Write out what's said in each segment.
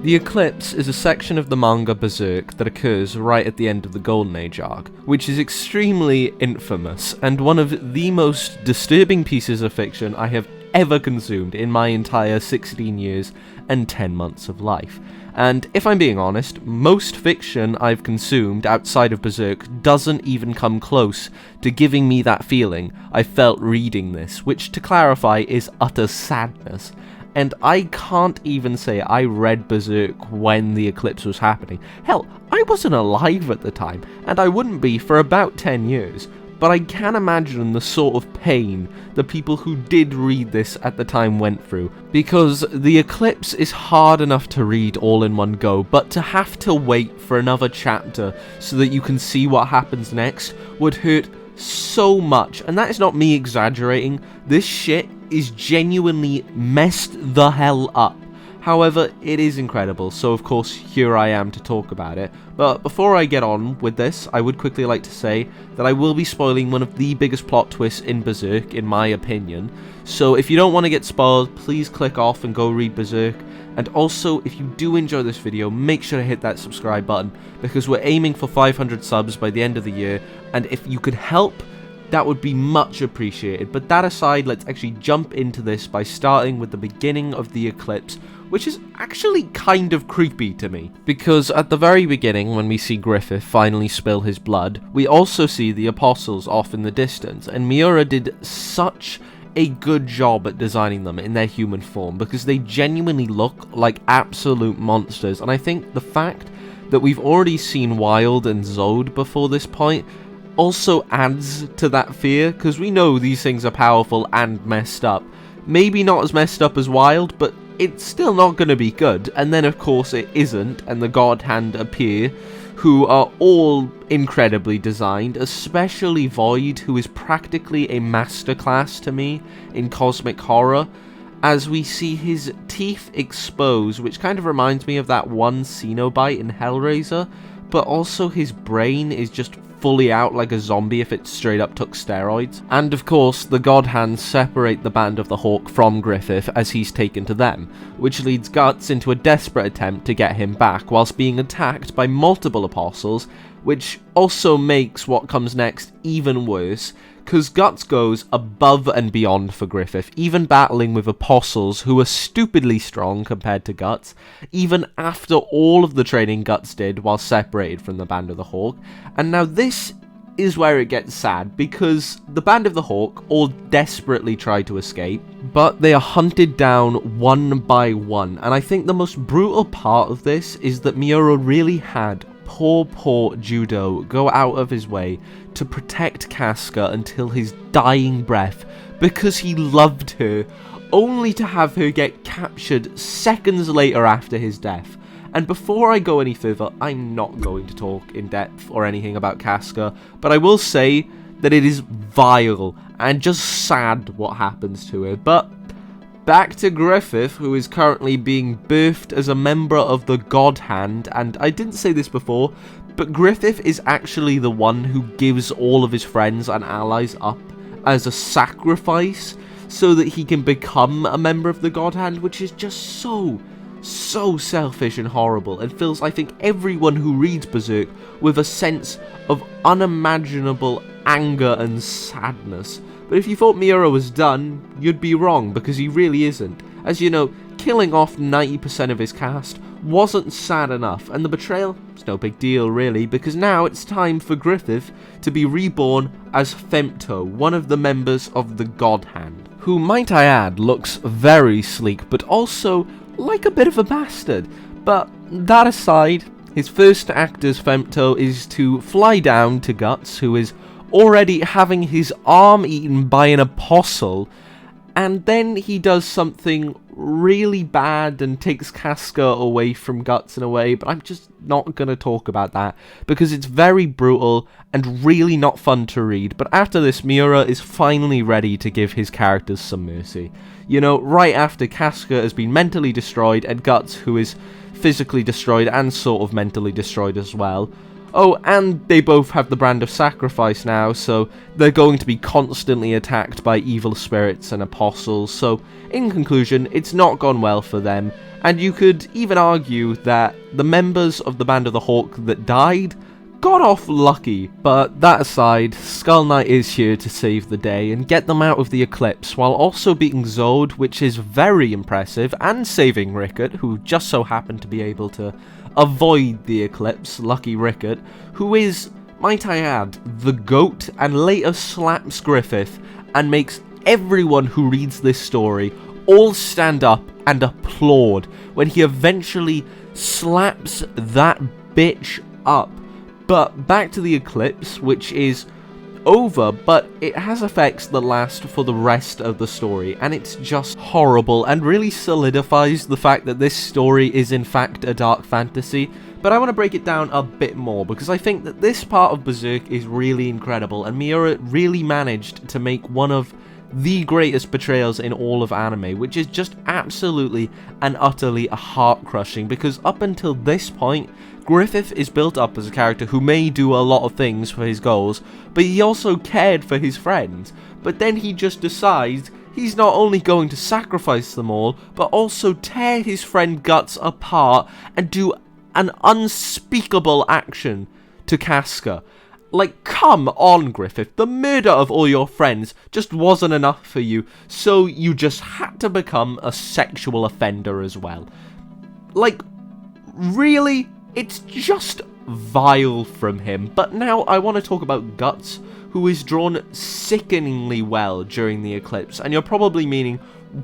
The Eclipse is a section of the manga Berserk that occurs right at the end of the Golden Age arc, which is extremely infamous and one of the most disturbing pieces of fiction I have ever consumed in my entire 16 years and 10 months of life. And if I'm being honest, most fiction I've consumed outside of Berserk doesn't even come close to giving me that feeling I felt reading this, which, to clarify, is utter sadness. And I can't even say I read Berserk when the Eclipse was happening. Hell, I wasn't alive at the time, and I wouldn't be for about 10 years. But I can imagine the sort of pain the people who did read this at the time went through, because the Eclipse is hard enough to read all in one go, but to have to wait for another chapter so that you can see what happens next would hurt so much. And that is not me exaggerating. This shit is genuinely messed the hell up. However, it is incredible, so of course here I am to talk about it. But before I get on with this, I would quickly like to say that I will be spoiling one of the biggest plot twists in Berserk, in my opinion. So if you don't want to get spoiled, please click off and go read Berserk. And also, if you do enjoy this video, make sure to hit that subscribe button, because we're aiming for 500 subs by the end of the year, and if you could help, that would be much appreciated. But that aside, let's actually jump into this by starting with the beginning of the Eclipse, which is actually kind of creepy to me. Because at the very beginning, when we see Griffith finally spill his blood, we also see the apostles off in the distance, and Miura did such a good job at designing them in their human form, because they genuinely look like absolute monsters. And I think the fact that we've already seen Wild and Zod before this point also adds to that fear, because we know these things are powerful and messed up. Maybe not as messed up as Wild, but it's still not going to be good. And then of course it isn't, and the God Hand appear, who are all incredibly designed, especially Void, who is practically a masterclass to me in cosmic horror, as we see his teeth expose, which kind of reminds me of that one Cenobite in Hellraiser, but also his brain is just fully out like a zombie if it straight up took steroids. And of course, the God Hands separate the Band of the Hawk from Griffith as he's taken to them, which leads Guts into a desperate attempt to get him back whilst being attacked by multiple apostles, which also makes what comes next even worse, because Guts goes above and beyond for Griffith, even battling with apostles who are stupidly strong compared to Guts, even after all of the training Guts did while separated from the Band of the Hawk. And now this is where it gets sad, because the Band of the Hawk all desperately try to escape, but they are hunted down one by one. And I think the most brutal part of this is that Miura really had poor Judo go out of his way to protect Casca until his dying breath, because he loved her, only to have her get captured seconds later after his death. And before I go any further, I'm not going to talk in depth or anything about Casca, but I will say that it is vile and just sad what happens to her. But back to Griffith, who is currently being birthed as a member of the God Hand, and I didn't say this before, but Griffith is actually the one who gives all of his friends and allies up as a sacrifice so that he can become a member of the God Hand, which is just so selfish and horrible, and fills, I think, everyone who reads Berserk with a sense of unimaginable anger and sadness. But if you thought Miura was done, you'd be wrong, because he really isn't. As you know, killing off 90% of his cast wasn't sad enough, and the betrayal is no big deal really, because now it's time for Griffith to be reborn as Femto, one of the members of the God Hand, who, might I add, looks very sleek, but also like a bit of a bastard. But that aside, his first act as Femto is to fly down to Guts, who is already having his arm eaten by an apostle, and then he does something really bad and takes Casca away from Guts in a way, but I'm just not going to talk about that, because it's very brutal and really not fun to read. But after this, Miura is finally ready to give his characters some mercy. You know, right after Casca has been mentally destroyed, and Guts, who is physically destroyed and sort of mentally destroyed as well. Oh, and they both have the brand of sacrifice now, so they're going to be constantly attacked by evil spirits and apostles. So, in conclusion, it's not gone well for them, And you could even argue that the members of the Band of the Hawk that died got off lucky, but that aside, Skull Knight is here to save the day and get them out of the Eclipse, while also beating Zod, which is very impressive, and saving Rickert, who just so happened to be able to avoid the Eclipse, lucky Rickert, who is, might I add, the GOAT, and later slaps Griffith, and makes everyone who reads this story all stand up and applaud when he eventually slaps that bitch up. But back to the Eclipse, which is over, but it has effects that last for the rest of the story, and it's just horrible and really solidifies the fact that this story is in fact a dark fantasy. But I want to break it down a bit more, because I think that this part of Berserk is really incredible, and Miura really managed to make one of the greatest betrayals in all of anime, which is just absolutely and utterly heart-crushing, because up until this point, Griffith is built up as a character who may do a lot of things for his goals, but he also cared for his friends. But then he just decides he's not only going to sacrifice them all, but also tear his friend Guts apart and do an unspeakable action to Casca. Like, come on, Griffith, the murder of all your friends just wasn't enough for you, so you just had to become a sexual offender as well. Like, really? It's just vile from him. But now I want to talk about Guts, who is drawn sickeningly well during the Eclipse, and you're probably meaning,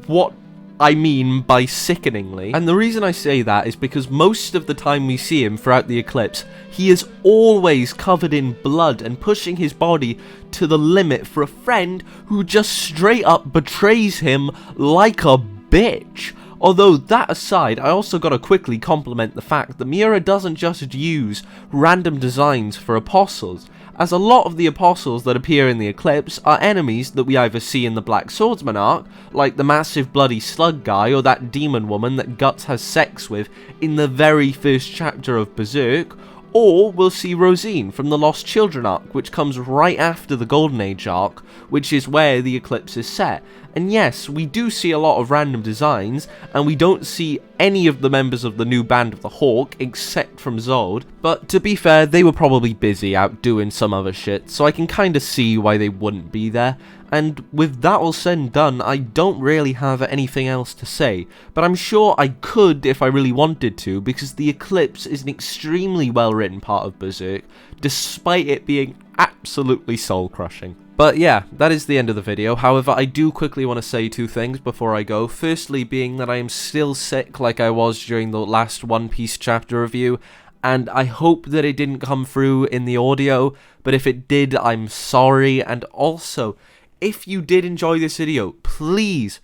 what I mean by sickeningly. And the reason I say that is because most of the time we see him throughout the Eclipse, he is always covered in blood and pushing his body to the limit for a friend who just straight up betrays him like a bitch. Although, that aside, I also gotta quickly compliment the fact that Miura doesn't just use random designs for apostles, as a lot of the apostles that appear in the Eclipse are enemies that we either see in the Black Swordsman arc, like the massive bloody slug guy or that demon woman that Guts has sex with in the very first chapter of Berserk, or we'll see Rosine from the Lost Children arc, which comes right after the Golden Age arc, which is where the Eclipse is set. And yes, we do see a lot of random designs, and we don't see any of the members of the new Band of the Hawk, except from Zod, but to be fair, they were probably busy out doing some other shit, so I can kinda see why they wouldn't be there. And with that all said and done, I don't really have anything else to say, but I'm sure I could if I really wanted to, because the Eclipse is an extremely well written part of Berserk, despite it being absolutely soul-crushing. But yeah, that is the end of the video. However, I do quickly want to say two things before I go. Firstly being that I am still sick like I was during the last One Piece chapter review, and I hope that it didn't come through in the audio, but if it did, I'm sorry. And also, if you did enjoy this video, please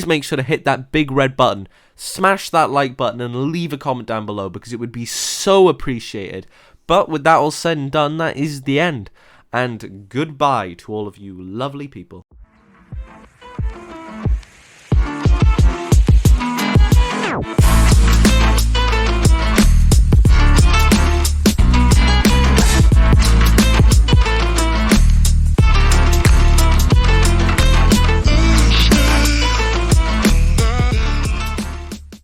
make sure to hit that big red button, smash that like button, and leave a comment down below, because it would be so appreciated. But with that all said and done, that is the end. And goodbye to all of you lovely people.